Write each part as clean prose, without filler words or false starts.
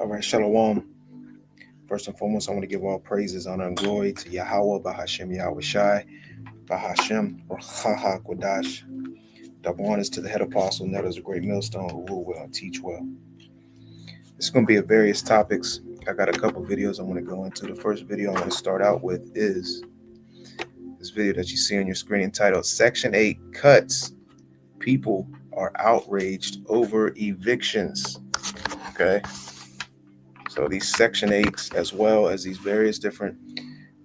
All right, Shalom. First and foremost, I want to give all praises, honor, and glory to Yahweh, Bahashem Yahweh Shai, Bahashem, Rachaha Kodash. Double honors to the head apostle, Netta is a great millstone who rule well and teach well. It's going to be of various topics. I got a couple videos I want to go into. The first video I want to start out with is this video that you see on your screen entitled Section 8 Cuts. People are outraged over evictions. Okay. So these Section 8s, as well as these various different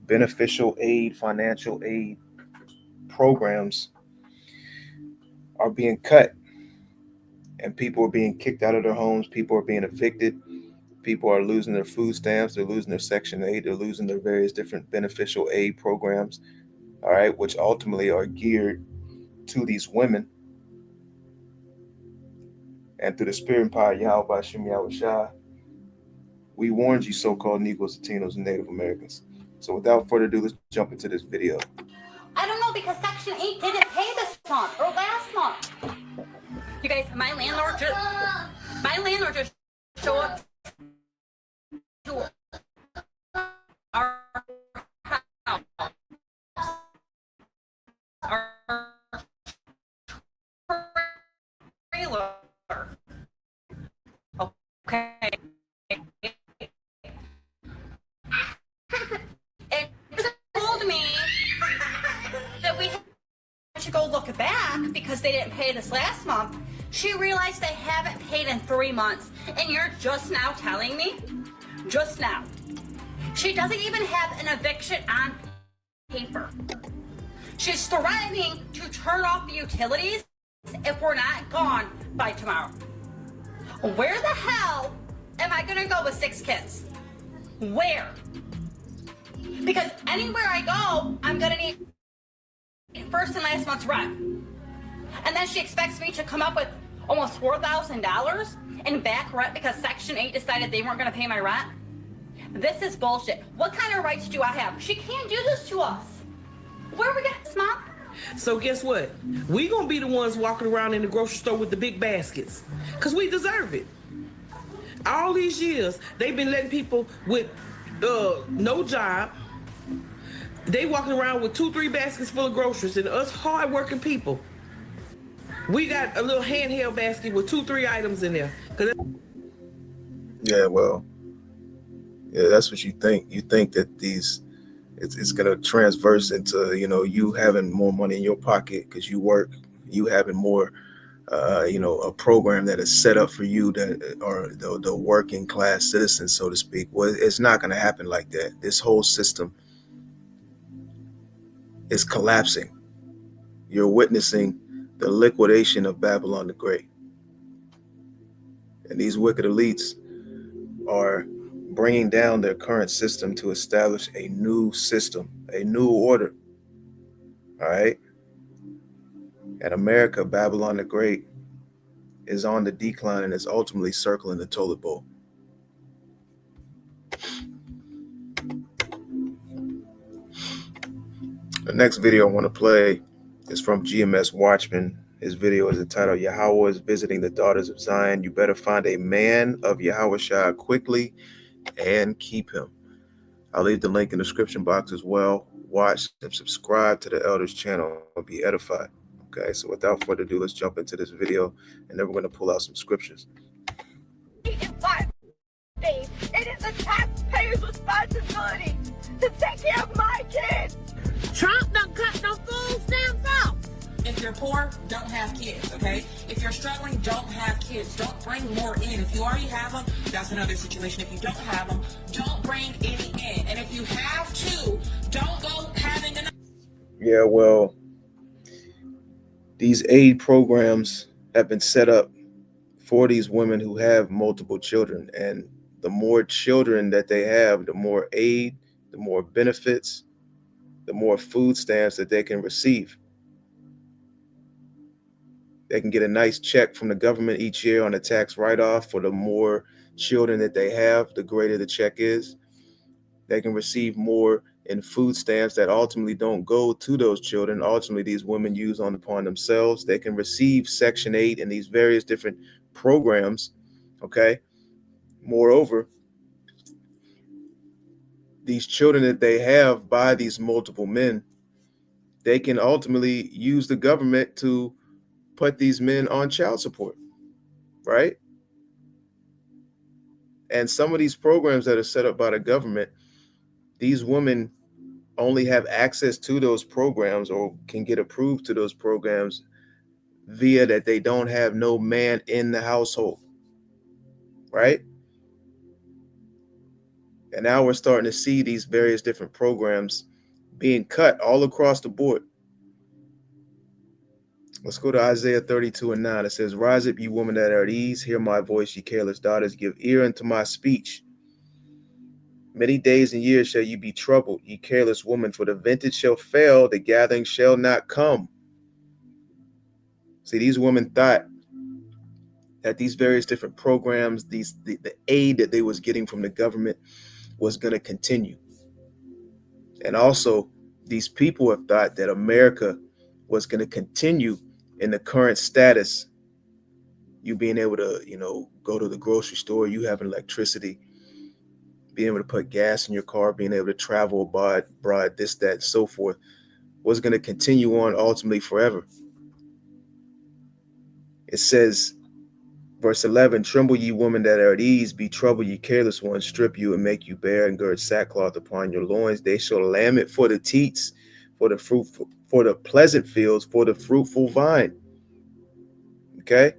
beneficial aid, financial aid programs are being cut, and people are being kicked out of their homes. People are being evicted. People are losing their food stamps. They're losing their Section 8. They're losing their various different beneficial aid programs, all right, which ultimately are geared to these women. And through the spirit and power of Yahweh Hashem Yahweh Shai, we warned you, so-called Negroes, Latinos, and Native Americans. So without further ado, let's jump into this video. I don't know, because Section 8 didn't pay this month or last month. You guys, my landlord just showed up to our house. Our trailer. Okay. It told me that we should go look back because they didn't pay this last month. She realized they haven't paid in 3 months, and you're just now telling me? Just now. She doesn't even have an eviction on paper. She's threatening to turn off the utilities if we're not gone by tomorrow. Where the hell am I gonna go with 6 kids? Where? Because anywhere I go, I'm gonna need first and last month's rent. And then she expects me to come up with almost $4,000 in back rent because Section 8 decided they weren't gonna pay my rent. This is bullshit. What kind of rights do I have? She can't do this to us. Where are we getting this, Mom? So guess what? We gonna be the ones walking around in the grocery store with the big baskets, cause we deserve it. All these years, they've been letting people with no job. They walking around with 2-3 baskets full of groceries, and us hard-working people, we got a little handheld basket with 2-3 items in there. Yeah, well, yeah, that's what you think. You think that it's going to transverse into, you having more money in your pocket because you work, you having more, a program that is set up for you that are the working class citizens, so to speak. Well, it's not going to happen like that. This whole system is collapsing. You're witnessing the liquidation of Babylon the Great. And these wicked elites are bringing down their current system to establish a new system, a new order. All right. And America, Babylon the Great, is on the decline and is ultimately circling the toilet bowl. The next video I want to play is from GMS Watchman. His video is entitled Yahweh is visiting the daughters of Zion. You better find a man of Yahweh Shai quickly and keep him. I'll leave the link in the description box as well. Watch and subscribe to the Elders channel and be edified. Okay, so without further ado, let's jump into this video, and then we're going to pull out some scriptures. It is the taxpayer's responsibility to take care of my kids. Trump don't cut no food stamps off. If you're poor, don't have kids, okay? If you're struggling, don't have kids. Don't bring more in. If you already have them, that's another situation. If you don't have them, don't bring any in. And if you have two, don't go having enough. Yeah, well, these aid programs have been set up for these women who have multiple children. And the more children that they have, the more aid, the more benefits, the more food stamps that they can receive. They can get a nice check from the government each year on a tax write-off. For the more children that they have, the greater the check is. They can receive more in food stamps that ultimately don't go to those children. Ultimately, these women use upon themselves. They can receive Section 8 and these various different programs, okay? Moreover, these children that they have by these multiple men, they can ultimately use the government to put these men on child support, right? And some of these programs that are set up by the government, these women only have access to those programs or can get approved to those programs via that they don't have no man in the household, right? And now we're starting to see these various different programs being cut all across the board. Let's go to Isaiah 32:9. It says, "Rise up, ye women that are at ease. Hear my voice, ye careless daughters. Give ear unto my speech. Many days and years shall you be troubled, ye careless woman, for the vintage shall fail, the gathering shall not come." See, these women thought that these various different programs, the aid that they was getting from the government was going to continue. And also, these people have thought that America was going to continue in the current status. You being able to, go to the grocery store, you having electricity, being able to put gas in your car, being able to travel abroad, this, that, and so forth, was going to continue on ultimately forever. It says, verse 11, "Tremble, ye women that are at ease, be troubled, ye careless ones, strip you and make you bare, and gird sackcloth upon your loins. They shall lament for the teats, for the fruitful, for the pleasant fields, for the fruitful vine." Okay?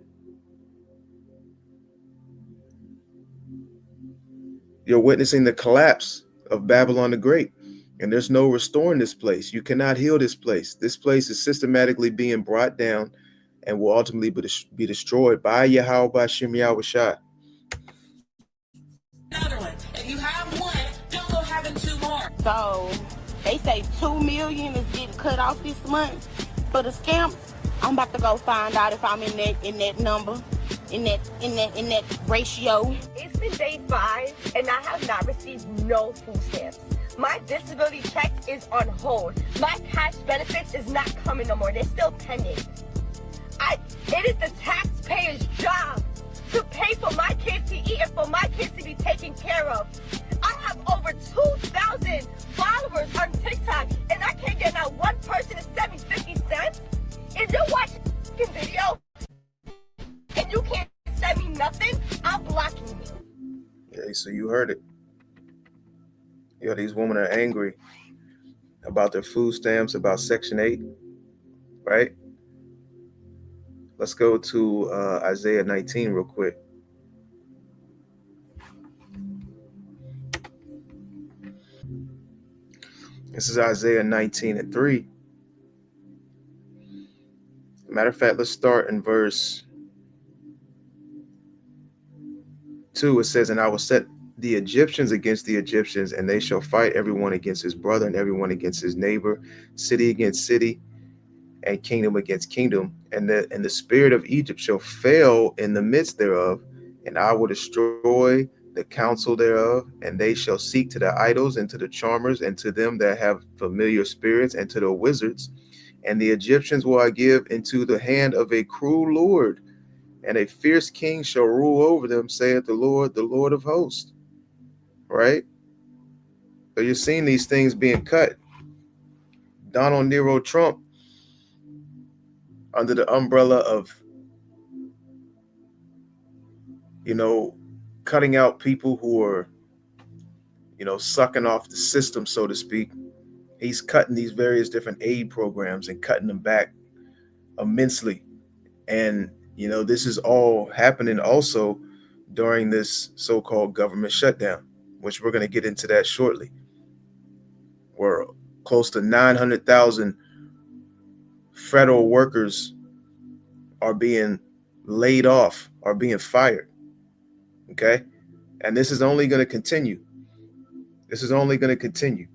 You're witnessing the collapse of Babylon the Great, and there's no restoring this place. You cannot heal this place. This place is systematically being brought down and will ultimately be destroyed by Yahweh, by Shem Yahweh Shai. Another one. If you have one, don't go having two more. So they say 2 million is getting cut off this month for the scam. I'm about to go find out if I'm in that number, in that ratio. It's been day 5 and I have not received no food stamps. My disability check is on hold. My cash benefits is not coming no more. They're still pending. It is the taxpayer's job to pay for my kids to eat and for my kids to be taken care of. I have over 2,000 followers on TikTok and I can't get not one person to send me 50 cents. If you're watching this video and you can't send me nothing, I'm blocking you. Okay, so you heard it. These women are angry about their food stamps, about Section 8, right? Let's go to Isaiah 19 real quick. This is Isaiah 19:3. Matter of fact, let's start in verse 2. It says, "And I will set the Egyptians against the Egyptians, and they shall fight everyone against his brother and everyone against his neighbor, city against city, and kingdom against kingdom. And the spirit of Egypt shall fail in the midst thereof, and I will destroy the counsel thereof, and they shall seek to the idols and to the charmers and to them that have familiar spirits and to the wizards. And the Egyptians will I give into the hand of a cruel lord, and a fierce king shall rule over them, saith the Lord of hosts." Right? So you're seeing these things being cut. Donald Nero Trump, under the umbrella of, cutting out people who are, sucking off the system, so to speak. He's cutting these various different aid programs and cutting them back immensely. And, this is all happening also during this so-called government shutdown, which we're going to get into that shortly. Where close to 900,000 federal workers are being laid off, are being fired. Okay? And this is only going to continue. This is only going to continue.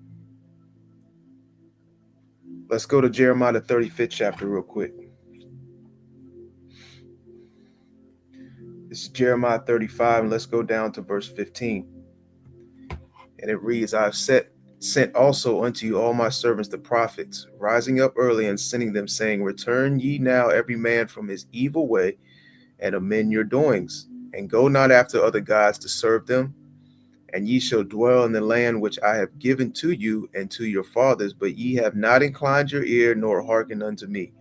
Let's go to Jeremiah the 35th chapter real quick. This is Jeremiah 35, and let's go down to verse 15. And it reads, "I have sent also unto you all my servants the prophets, rising up early and sending them, saying, Return ye now every man from his evil way, and amend your doings, and go not after other gods to serve them. And ye shall dwell in the land which I have given to you and to your fathers, but ye have not inclined your ear nor hearkened unto me.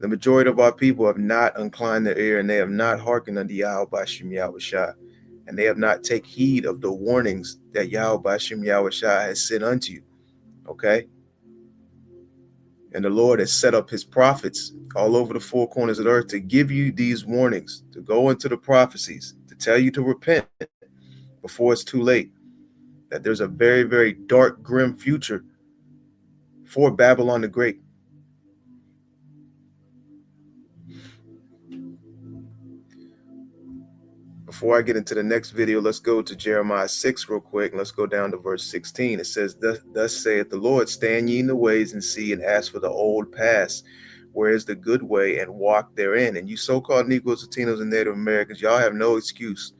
The majority of our people have not inclined their ear, and they have not hearkened unto Yahweh Bashim Yahushua, and they have not take heed of the warnings that Yahweh Bashim Yahushua has sent unto you. Okay? And the Lord has set up his prophets all over the four corners of the earth to give you these warnings, to go into the prophecies, to tell you to repent before it's too late, that there's a very, very dark, grim future for Babylon the Great. Before I get into the next video, let's go to Jeremiah 6 real quick. And let's go down to verse 16. It says, thus saith the Lord, stand ye in the ways and see and ask for the old paths, where is the good way, and walk therein. And you so-called Negroes, Latinos, and Native Americans, y'all have no excuse.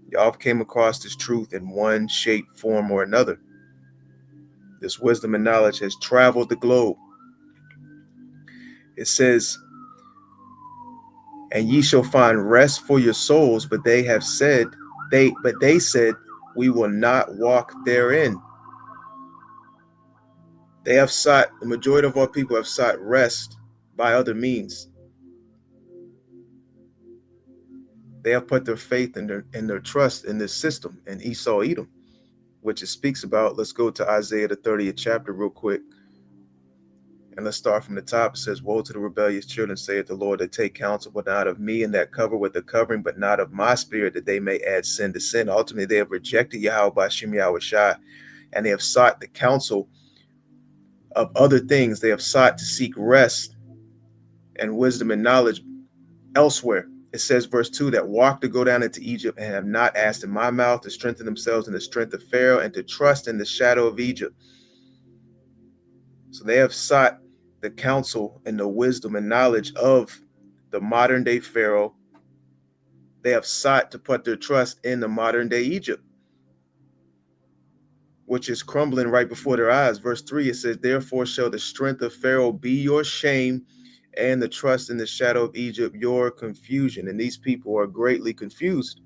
Y'all came across this truth in one shape, form, or another. This wisdom and knowledge has traveled the globe. It says, and ye shall find rest for your souls, but they said, we will not walk therein. They have sought, the majority of our people have sought rest by other means. They have put their faith and their trust in this system, in Esau Edom, which it speaks about. Let's go to Isaiah the 30th chapter real quick. And let's start from the top. It says, woe to the rebellious children, saith the Lord, that take counsel, but not of me, and that cover with the covering, but not of my spirit, that they may add sin to sin. Ultimately, they have rejected Yahweh Bashim Yahushua, and they have sought the counsel of other things. They have sought to seek rest and wisdom and knowledge elsewhere. It says, verse 2, that walk to go down into Egypt, and have not asked in my mouth to strengthen themselves in the strength of Pharaoh, and to trust in the shadow of Egypt. So they have sought the counsel and the wisdom and knowledge of the modern day Pharaoh. They have sought to put their trust in the modern day Egypt, which is crumbling right before their eyes. Verse 3, it says, therefore shall the strength of Pharaoh be your shame, and the trust in the shadow of Egypt your confusion. And these people are greatly confused.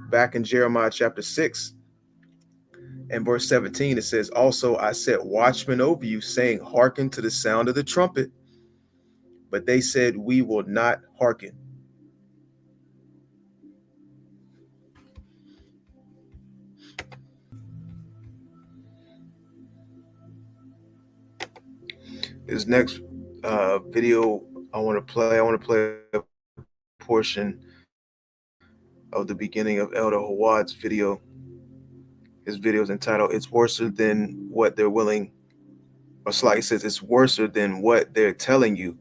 Back in Jeremiah chapter 6, and verse 17, it says, also I set watchmen over you, saying, hearken to the sound of the trumpet. But they said, we will not hearken. This next video I want to play a portion of the beginning of Elder Hawad's video. His video is entitled, it's worse than what they're willing, or Sly says, it's worse than what they're telling you.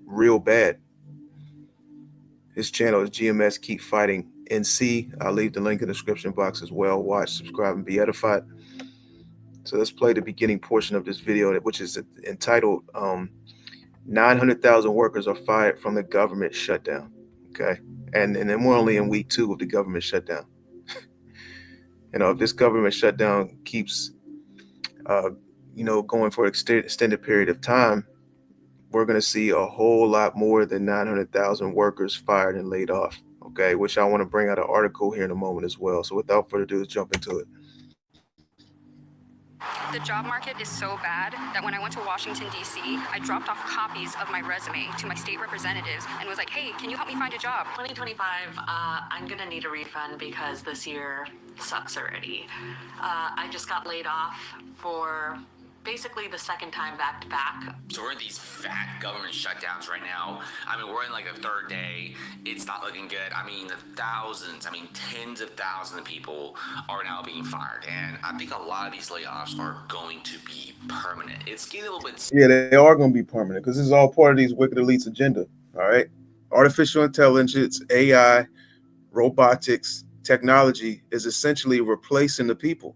Real bad. His channel is GMS Keep Fighting NC. I'll leave the link in the description box as well. Watch, subscribe, and be edified. So let's play the beginning portion of this video, which is entitled 900,000 workers are fired from the government shutdown. Okay. And then we're only in week 2 of the government shutdown. You know, if this government shutdown keeps, going for an extended period of time, we're going to see a whole lot more than 900,000 workers fired and laid off. Okay, which I want to bring out an article here in a moment as well. So without further ado, let's jump into it. The job market is so bad that when I went to Washington, D.C., I dropped off copies of my resume to my state representatives and was like, hey, can you help me find a job? 2025, I'm going to need a refund because this year sucks already. I just got laid off for basically the second time back to back. So we're in these fat government shutdowns right now. I mean, we're in like a third day. It's not looking good. I mean, tens of thousands of people are now being fired. And I think a lot of these layoffs are going to be permanent. It's getting a little bit... Yeah, they are going to be permanent because this is all part of these wicked elites agenda. All right. Artificial intelligence, AI, robotics, technology is essentially replacing the people.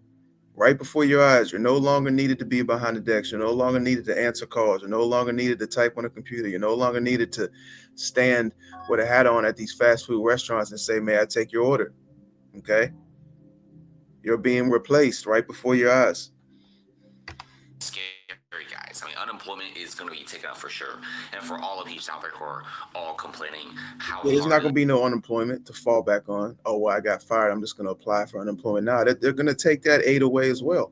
Right before your eyes, you're no longer needed to be behind the decks. You're no longer needed to answer calls. You're no longer needed to type on a computer. You're no longer needed to stand with a hat on at these fast food restaurants and say, may I take your order? Okay. You're being replaced right before your eyes. Scary, guys. I mean, unemployment is going to be taken up for sure. And for all of you out there who are all complaining how Yeah, there's hard not going to be no unemployment to fall back on. Oh, well, I got fired, I'm just going to apply for unemployment. Now they're going to take that aid away as well.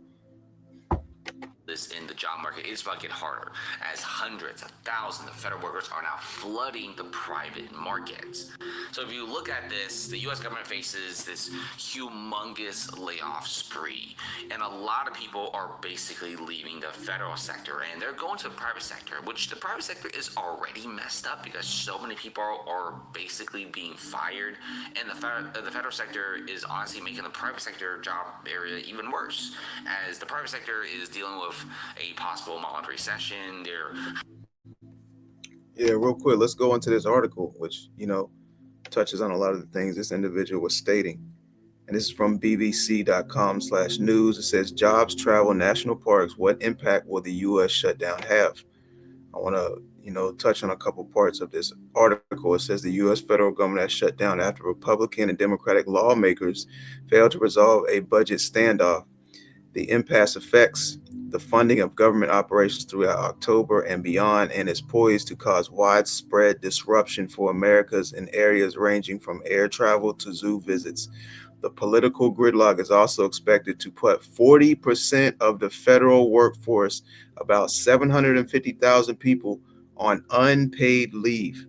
this in the job market is about to get harder as hundreds of thousands of federal workers are now flooding the private markets. So if you look at this, the U.S. government faces this humongous layoff spree, and a lot of people are basically leaving the federal sector and they're going to the private sector, which the private sector is already messed up because so many people are basically being fired, and the federal sector is honestly making the private sector job area even worse, as the private sector is dealing with a possible mild recession. Yeah, real quick, let's go into this article, which, touches on a lot of the things this individual was stating. And this is from bbc.com/news. It says, jobs, travel, national parks, what impact will the U.S. shutdown have? I want to, touch on a couple parts of this article. It says the U.S. federal government has shut down after Republican and Democratic lawmakers failed to resolve a budget standoff. The impasse affects the funding of government operations throughout October and beyond, and is poised to cause widespread disruption for Americans in areas ranging from air travel to zoo visits. The political gridlock is also expected to put 40% of the federal workforce, about 750,000 people, on unpaid leave.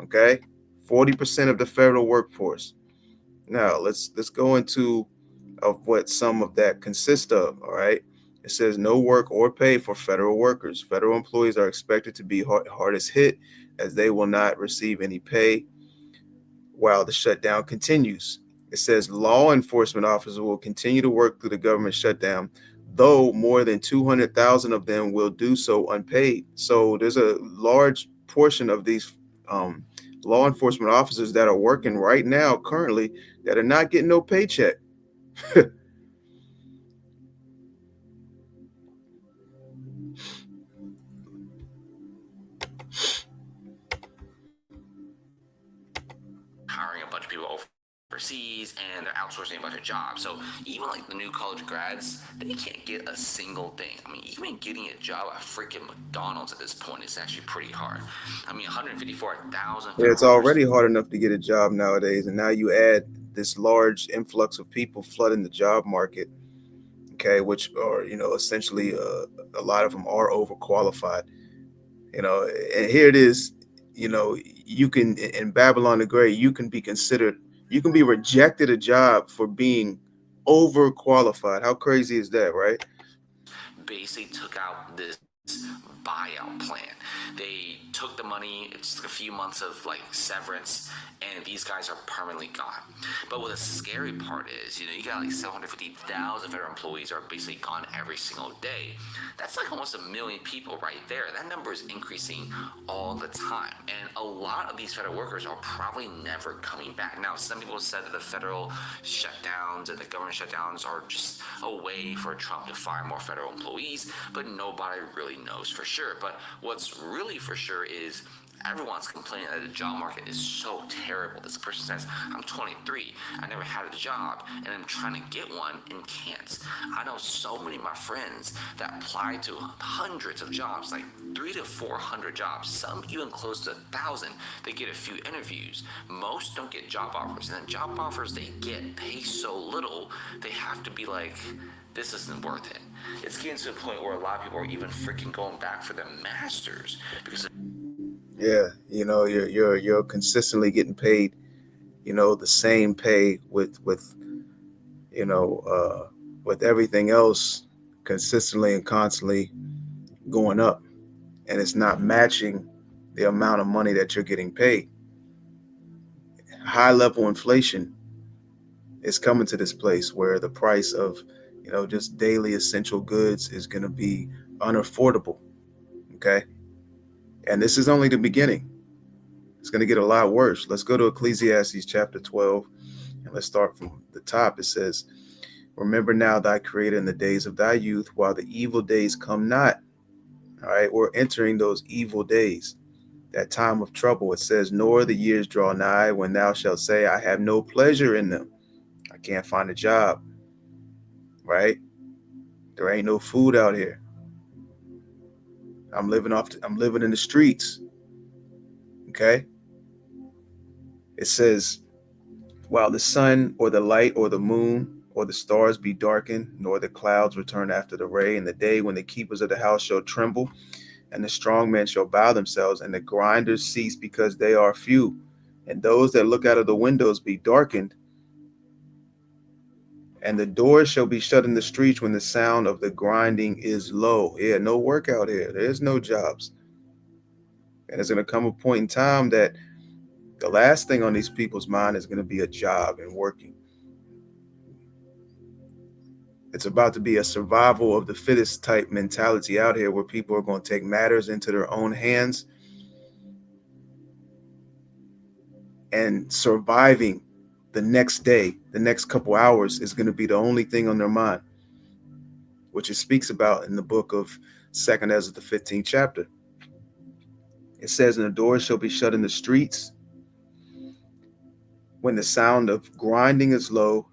Okay, 40% of the federal workforce. Now let's go into of what some of that consists of. All right. It says no work or pay for federal workers. Federal employees are expected to be hardest hit, as they will not receive any pay while the shutdown continues. It says law enforcement officers will continue to work through the government shutdown, though more than 200,000 of them will do so unpaid. So there's a large portion of these law enforcement officers that are working right now currently that are not getting no paycheck. Hiring a bunch of people overseas, and they're outsourcing a bunch of jobs. So even like the new college grads, they can't get a single thing. I mean, even getting a job at freaking McDonald's at this point is actually pretty hard. I mean, 154,000. Yeah, it's already hard enough to get a job nowadays, and now you add this large influx of people flooding the job market. Okay, which are essentially a lot of them are overqualified. And here it is. You can, in Babylon the Great, you can be rejected a job for being overqualified. How crazy is that, right? Basically took out this buyout plan. They took the money, it's a few months of like severance, and these guys are permanently gone. But what the scary part is, you got like 750,000 federal employees are basically gone every single day. That's like almost 1 million people right there. That number is increasing all the time. And a lot of these federal workers are probably never coming back. Now, some people said that the federal shutdowns and the government shutdowns are just a way for Trump to fire more federal employees, but nobody really knows for sure. But what's really for sure is everyone's complaining that the job market is so terrible. This person says, I'm 23, I never had a job, and I'm trying to get one and can't. I know so many of my friends that apply to hundreds of jobs, like 300 to 400 jobs, some even close to 1,000. They get a few interviews. Most don't get job offers, and the job offers they get pay so little, they have to be like, this isn't worth it. It's getting to the point where a lot of people are even freaking going back for their masters because yeah, you're consistently getting paid, the same pay with everything else consistently and constantly going up, and it's not matching the amount of money that you're getting paid. High level inflation is coming to this place where the price of just daily essential goods is going to be unaffordable. Okay. And this is only the beginning. It's going to get a lot worse. Let's go to Ecclesiastes chapter 12, and let's start from the top. It says, remember now thy creator in the days of thy youth, while the evil days come not. All right. We're entering those evil days, that time of trouble. It says, nor the years draw nigh when thou shalt say, I have no pleasure in them. I can't find a job. Right? There ain't no food out here. I'm living in the streets. Okay. It says, while the sun or the light or the moon or the stars be darkened, nor the clouds return after the rain, and the day when the keepers of the house shall tremble, and the strong men shall bow themselves, and the grinders cease because they are few, and those that look out of the windows be darkened, and the doors shall be shut in the streets when the sound of the grinding is low. Yeah, no work out here. There's no jobs. And it's going to come a point in time that the last thing on these people's mind is going to be a job and working. It's about to be a survival of the fittest type mentality out here, where people are going to take matters into their own hands, and surviving the next day, the next couple hours, is going to be the only thing on their mind, which it speaks about in the book of 2nd Ezra, the 15th chapter. It says, and the doors shall be shut in the streets when the sound of grinding is low,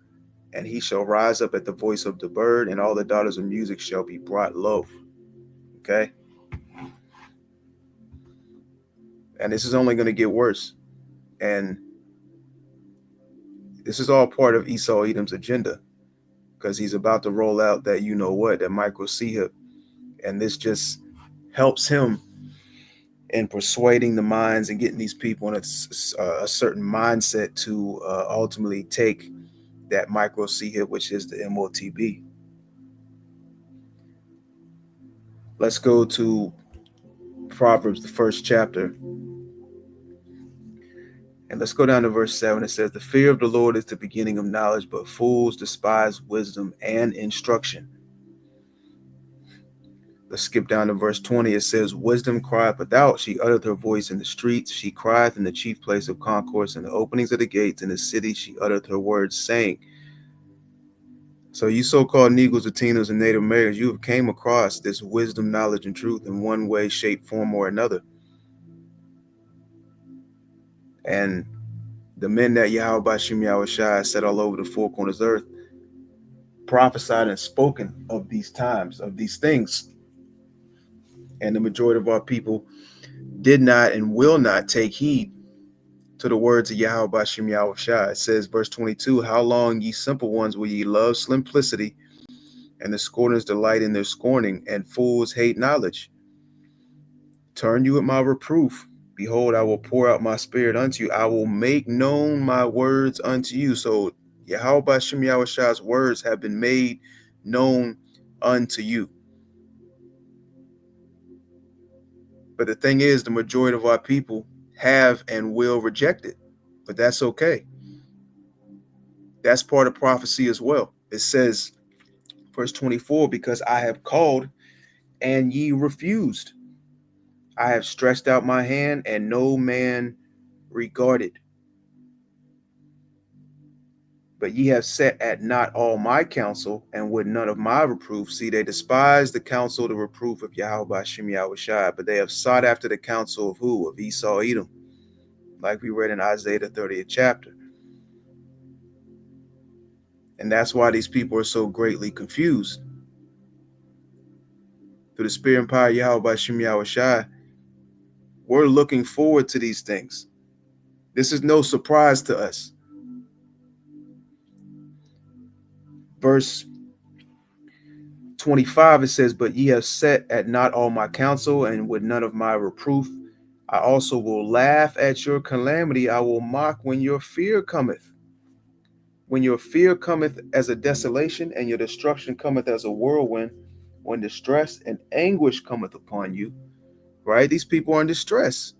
and he shall rise up at the voice of the bird, and all the daughters of music shall be brought low. Okay? And this is only going to get worse. And this is all part of Esau Edom's agenda, because he's about to roll out that that Michael C-Hip. And this just helps him in persuading the minds and getting these people in a certain mindset to ultimately take that micro C-Hip, which is the MOTB. Let's go to Proverbs, the 1st chapter. And let's go down to verse 7. It says, the fear of the Lord is the beginning of knowledge, but fools despise wisdom and instruction. Let's skip down to verse 20. It says, wisdom crieth without, she uttereth her voice in the streets. She crieth in the chief place of concourse, in the openings of the gates, in the city she uttereth her words, saying. So you so-called Negroes, Latinos, and Native Americans, you have came across this wisdom, knowledge, and truth in one way, shape, form, or another. And the men that Yahweh Bashim Yahushai set all over the four corners of the earth prophesied and spoken of these times, of these things. And the majority of our people did not and will not take heed to the words of Yahweh Bashim Yahushai. It says, verse 22, how long, ye simple ones, will ye love simplicity, and the scorners delight in their scorning, and fools hate knowledge? Turn you at my reproof. Behold, I will pour out my spirit unto you. I will make known my words unto you. So Yahweh Bashim Yahushai's words have been made known unto you. But the thing is, the majority of our people have and will reject it. But that's okay. That's part of prophecy as well. It says, verse 24, because I have called and ye refused. I have stretched out my hand and no man regarded. But ye have set at naught all my counsel, and would none of my reproof. See, they despise the counsel, the reproof of Yahweh Bashim Yahushai, but they have sought after the counsel of who? Of Esau Edom, like we read in Isaiah the 30th chapter. And that's why these people are so greatly confused. Through the spirit and power of Yahweh Bashim Yahushai, we're looking forward to these things. This is no surprise to us. Verse 25, it says, but ye have set at naught all my counsel, and with none of my reproof. I also will laugh at your calamity. I will mock when your fear cometh. When your fear cometh as a desolation, and your destruction cometh as a whirlwind, when distress and anguish cometh upon you. Right? These people are in distress.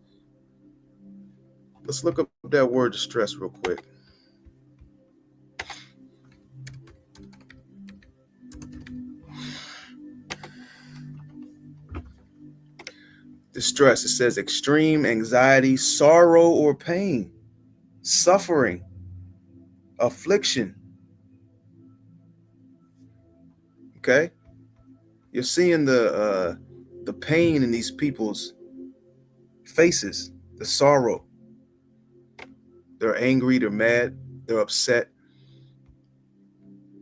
Let's look up that word distress real quick. Distress, it says extreme anxiety, sorrow or pain, suffering, affliction. Okay? You're seeing the pain in these people's faces, the sorrow. They're angry, they're mad, they're upset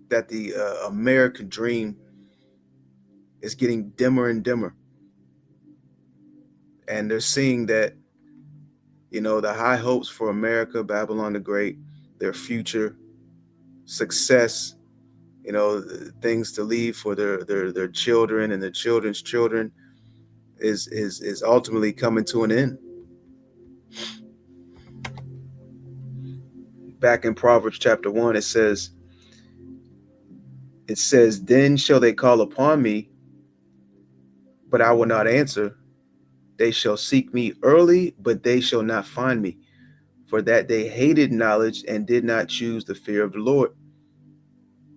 that the American dream is getting dimmer and dimmer. And they're seeing that, the high hopes for America, Babylon the Great, their future success, things to leave for their children and their children's children is ultimately coming to an end. Back in Proverbs chapter 1, it says, then shall they call upon me, but I will not answer. They shall seek me early, but they shall not find me, for that they hated knowledge and did not choose the fear of the Lord.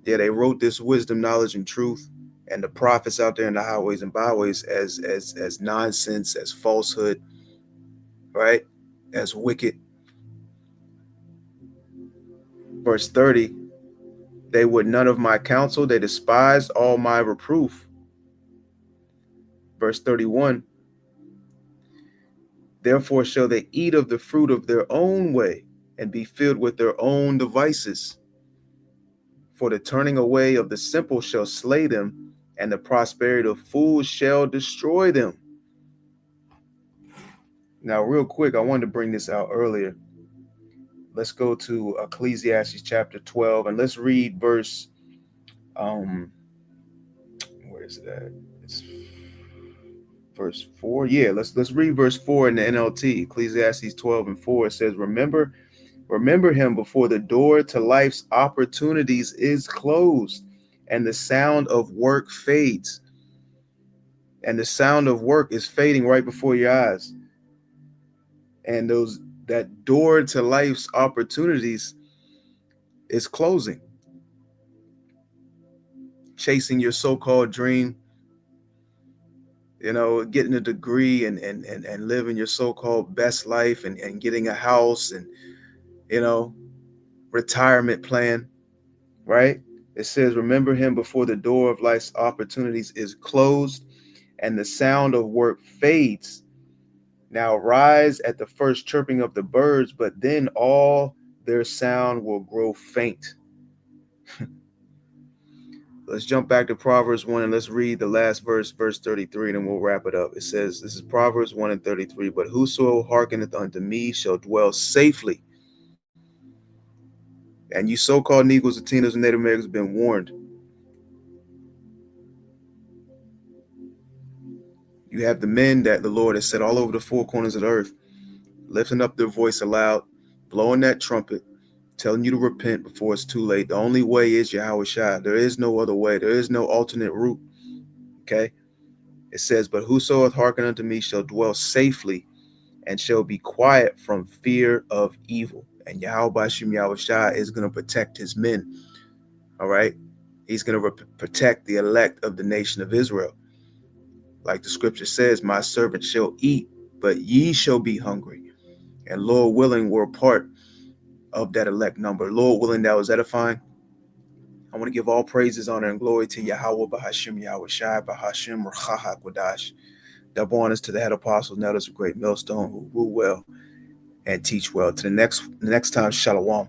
Yeah, they wrote this wisdom, knowledge, and truth, and the prophets out there in the highways and byways as nonsense, as falsehood, right? As wicked. Verse 30, they would none of my counsel, they despised all my reproof. Verse 31, therefore shall they eat of the fruit of their own way and be filled with their own devices. For the turning away of the simple shall slay them, and the prosperity of fools shall destroy them. Now, real quick, I wanted to bring this out earlier. Let's go to Ecclesiastes chapter 12, and let's read verse, where is it at? It's verse 4. Yeah, let's read verse 4 in the NLT. Ecclesiastes 12 and 4. It says, Remember him before the door to life's opportunities is closed, and the sound of work fades. And the sound of work is fading right before your eyes. And that door to life's opportunities is closing. Chasing your so-called dream, getting a degree and living your so-called best life and getting a house and, retirement plan, right? It says, remember him before the door of life's opportunities is closed and the sound of work fades. Now rise at the first chirping of the birds, but then all their sound will grow faint. Let's jump back to Proverbs 1 and let's read the last verse, verse 33, and then we'll wrap it up. It says, this is Proverbs 1 and 33, but whoso hearkeneth unto me shall dwell safely. And you so-called Negroes, Latinos, and Native Americans have been warned. You have the men that the Lord has set all over the four corners of the earth, lifting up their voice aloud, blowing that trumpet, telling you to repent before it's too late. The only way is Yahweh Shai. There is no other way. There is no alternate route. Okay? It says, but whoso hath hearkened unto me shall dwell safely and shall be quiet from fear of evil. And Yahweh Bashim Yahweh Shai is going to protect his men. All right? He's going to protect the elect of the nation of Israel. Like the scripture says, my servant shall eat, but ye shall be hungry. And Lord willing, we're a part of that elect number. Lord willing, that was edifying. I want to give all praises, honor, and glory to Yahweh Bahashim Yahweh Shai Bahashim Rachaha Quadash. Double honors to the head apostles, elders of Great Millstone who rule well and teach well. To the next time, Shalom.